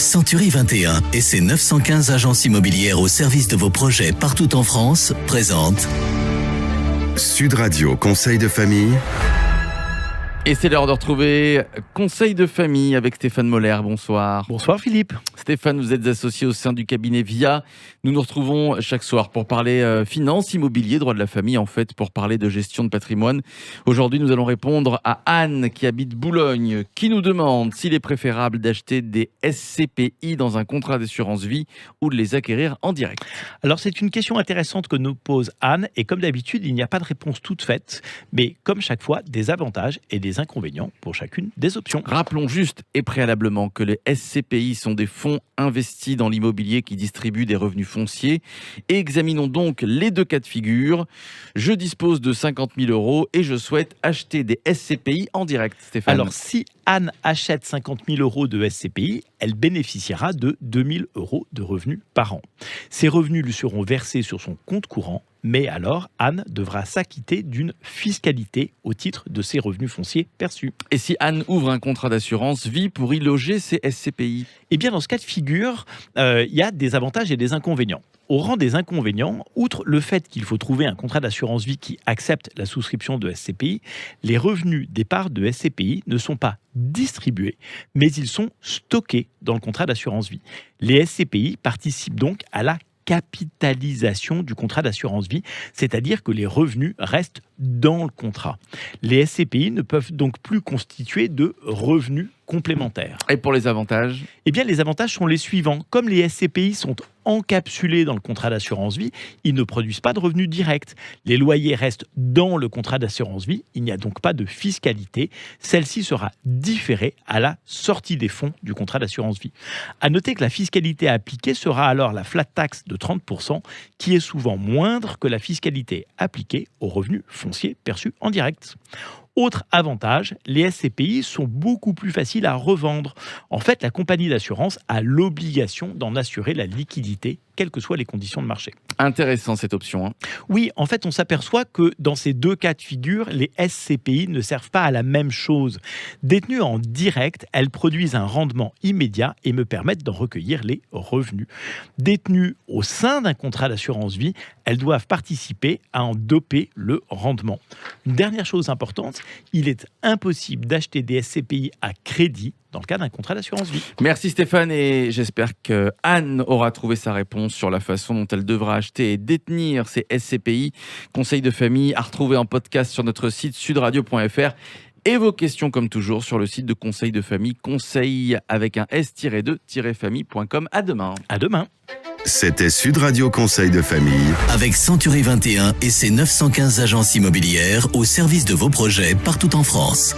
Century 21 et ses 915 agences immobilières au service de vos projets partout en France présentent Sud Radio Conseil de famille. Et c'est l'heure de retrouver Conseil de famille avec Stéphane Moller. Bonsoir. Bonsoir Philippe. Stéphane, vous êtes associé au sein du cabinet VIA. Nous nous retrouvons chaque soir pour parler finance, immobilier, droit de la famille, en fait, pour parler de gestion de patrimoine. Aujourd'hui, nous allons répondre à Anne qui habite Boulogne, qui nous demande s'il est préférable d'acheter des SCPI dans un contrat d'assurance vie ou de les acquérir en direct. Alors c'est une question intéressante que nous pose Anne et comme d'habitude, il n'y a pas de réponse toute faite, mais comme chaque fois, des avantages et des inconvénients pour chacune des options. Rappelons juste et préalablement que les SCPI sont des fonds investis dans l'immobilier qui distribuent des revenus fonciers et examinons donc les deux cas de figure. Je dispose de 50 000 € et je souhaite acheter des SCPI en direct. Stéphane. Alors si Anne achète 50 000 € de SCPI, elle bénéficiera de 2 000 € de revenus par an. Ces revenus lui seront versés sur son compte courant, mais alors Anne devra s'acquitter d'une fiscalité au titre de ses revenus fonciers perçus. Et si Anne ouvre un contrat d'assurance vie pour y loger ses SCPI? Eh bien dans ce cas de figure, il y a des avantages et des inconvénients. Au rang des inconvénients, outre le fait qu'il faut trouver un contrat d'assurance vie qui accepte la souscription de SCPI, les revenus des parts de SCPI ne sont pas distribués, mais ils sont stockés dans le contrat d'assurance vie. Les SCPI participent donc à la capitalisation du contrat d'assurance vie, c'est-à-dire que les revenus restent dans le contrat. Les SCPI ne peuvent donc plus constituer de revenus complémentaires. Et pour les avantages? Eh bien, les avantages sont les suivants. Comme les SCPI sont encapsulés dans le contrat d'assurance vie, ils ne produisent pas de revenus directs. Les loyers restent dans le contrat d'assurance vie. Il n'y a donc pas de fiscalité. Celle-ci sera différée à la sortie des fonds du contrat d'assurance vie. À noter que la fiscalité appliquée sera alors la flat tax de 30%, qui est souvent moindre que la fiscalité appliquée aux revenus fonciers perçus en direct. Autre avantage, les SCPI sont beaucoup plus faciles à revendre. En fait, la compagnie d'assurance a l'obligation d'en assurer la liquidité, quelles que soient les conditions de marché. Intéressant cette option. Hein. Oui, en fait, on s'aperçoit que dans ces deux cas de figure, les SCPI ne servent pas à la même chose. Détenues en direct, elles produisent un rendement immédiat et me permettent d'en recueillir les revenus. Détenues au sein d'un contrat d'assurance vie, elles doivent participer à en doper le rendement. Une dernière chose importante, il est impossible d'acheter des SCPI à crédit dans le cas d'un contrat d'assurance vie. Merci Stéphane et j'espère que Anne aura trouvé sa réponse sur la façon dont elle devra acheter et détenir ses SCPI. Conseil de famille à retrouver en podcast sur notre site sudradio.fr et vos questions comme toujours sur le site de Conseil de famille, conseil avec un s-2-famille.com. À demain. À demain. C'était Sud Radio Conseil de famille. avec Century 21 et ses 915 agences immobilières au service de vos projets partout en France.